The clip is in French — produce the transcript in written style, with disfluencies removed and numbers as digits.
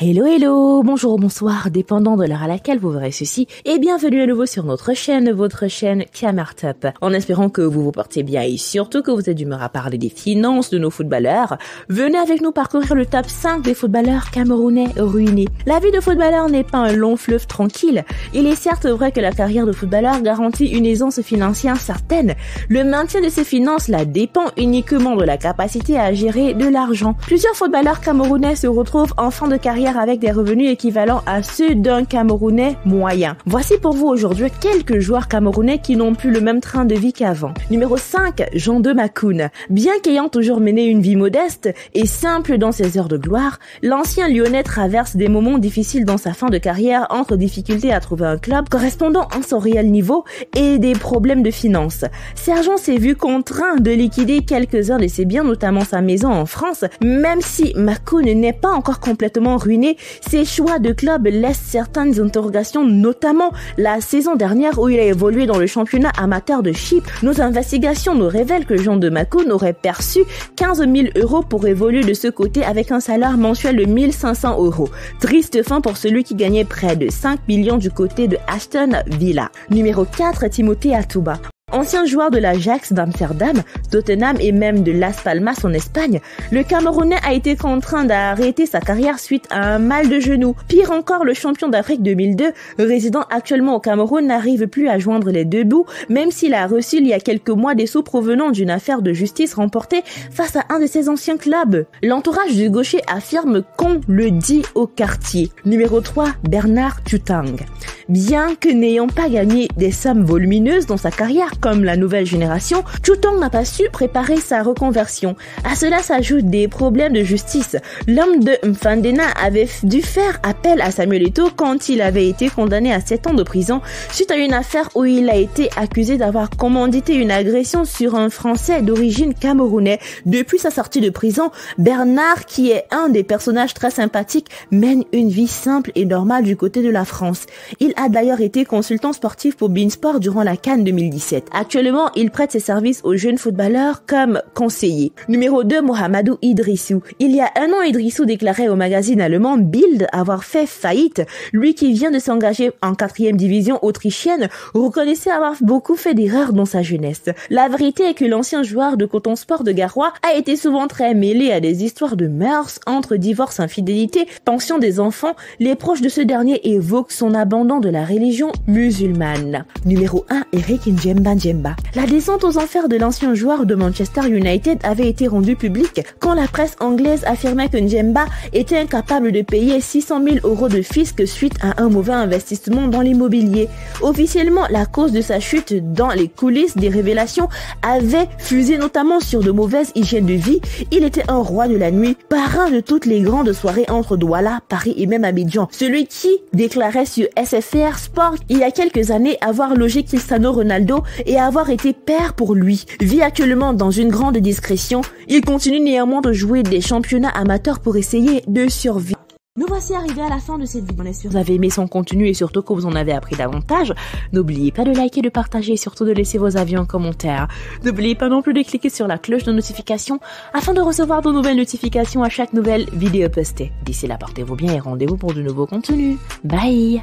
Hello, bonjour, bonsoir, dépendant de l'heure à laquelle vous verrez ceci, et bienvenue à nouveau sur notre chaîne, votre chaîne Camartop. En espérant que vous vous portez bien et surtout que vous êtes d'humeur à parler des finances de nos footballeurs, venez avec nous parcourir le top 5 des footballeurs camerounais ruinés. La vie de footballeur n'est pas un long fleuve tranquille. Il est certes vrai que la carrière de footballeur garantit une aisance financière certaine. Le maintien de ces finances-là dépend uniquement de la capacité à gérer de l'argent. Plusieurs footballeurs camerounais se retrouvent en fin de carrière avec des revenus équivalents à ceux d'un Camerounais moyen. Voici pour vous aujourd'hui quelques joueurs camerounais qui n'ont plus le même train de vie qu'avant. Numéro 5, Jean de Makoun. Bien qu'ayant toujours mené une vie modeste et simple dans ses heures de gloire, l'ancien Lyonnais traverse des moments difficiles dans sa fin de carrière entre difficultés à trouver un club correspondant à son réel niveau et des problèmes de finances. Sergent s'est vu contraint de liquider quelques-uns de ses biens, notamment sa maison en France. Même si Makoun n'est pas encore complètement ruiné, ses choix de club laissent certaines interrogations, notamment la saison dernière où il a évolué dans le championnat amateur de Chypre. Nos investigations nous révèlent que Jean de Makoun aurait perçu 15 000 € pour évoluer de ce côté avec un salaire mensuel de 1 500 €. Triste fin pour celui qui gagnait près de 5 millions du côté de Aston Villa. Numéro 4, Timothée Atouba. Ancien joueur de l'Ajax d'Amsterdam, Tottenham et même de Las Palmas en Espagne, le Camerounais a été contraint d'arrêter sa carrière suite à un mal de genou. Pire encore, le champion d'Afrique 2002, résident actuellement au Cameroun, n'arrive plus à joindre les deux bouts, même s'il a reçu il y a quelques mois des sous provenant d'une affaire de justice remportée face à un de ses anciens clubs. L'entourage du gaucher affirme qu'on le dit au quartier. Numéro 3, Bernard Tutang. Bien que n'ayant pas gagné des sommes volumineuses dans sa carrière comme la nouvelle génération, Tutang n'a pas su préparer sa reconversion. À cela s'ajoutent des problèmes de justice. L'homme de Mfandena avait dû faire appel à Samuel Eto'o quand il avait été condamné à 7 ans de prison suite à une affaire où il a été accusé d'avoir commandité une agression sur un Français d'origine camerounais. Depuis sa sortie de prison, Bernard, qui est un des personnages très sympathiques, mène une vie simple et normale du côté de la France. Il a d'ailleurs été consultant sportif pour Beansport durant la CAN 2017. Actuellement, il prête ses services aux jeunes footballeurs comme conseiller. Numéro 2, Mohamedou Idrissou. Il y a un an, Idrissou déclarait au magazine allemand Bild avoir fait faillite. Lui qui vient de s'engager en 4e division autrichienne reconnaissait avoir beaucoup fait d'erreurs dans sa jeunesse. La vérité est que l'ancien joueur de Coton Sport de Garoua a été souvent très mêlé à des histoires de mœurs entre divorce, infidélité, pension des enfants. Les proches de ce dernier évoquent son abandon de la religion musulmane. Numéro 1, Eric Ndjemba. La descente aux enfers de l'ancien joueur de Manchester United avait été rendue publique quand la presse anglaise affirmait que Ndjemba était incapable de payer 600 000 € de fisc suite à un mauvais investissement dans l'immobilier. Officiellement, la cause de sa chute dans les coulisses des révélations avait fusé notamment sur de mauvaises hygiènes de vie. Il était un roi de la nuit, parrain de toutes les grandes soirées entre Douala, Paris et même Abidjan. Celui qui déclarait sur SFR Sport il y a quelques années avoir logé Cristiano Ronaldo et avoir été père pour lui. Vit actuellement dans une grande discrétion, il continue néanmoins de jouer des championnats amateurs pour essayer de survivre. Nous voici arrivés à la fin de cette vidéo. Si vous avez aimé son contenu et surtout que vous en avez appris davantage, n'oubliez pas de liker, de partager et surtout de laisser vos avis en commentaire. N'oubliez pas non plus de cliquer sur la cloche de notification afin de recevoir de nouvelles notifications à chaque nouvelle vidéo postée. D'ici là, portez-vous bien et rendez-vous pour de nouveaux contenus. Bye!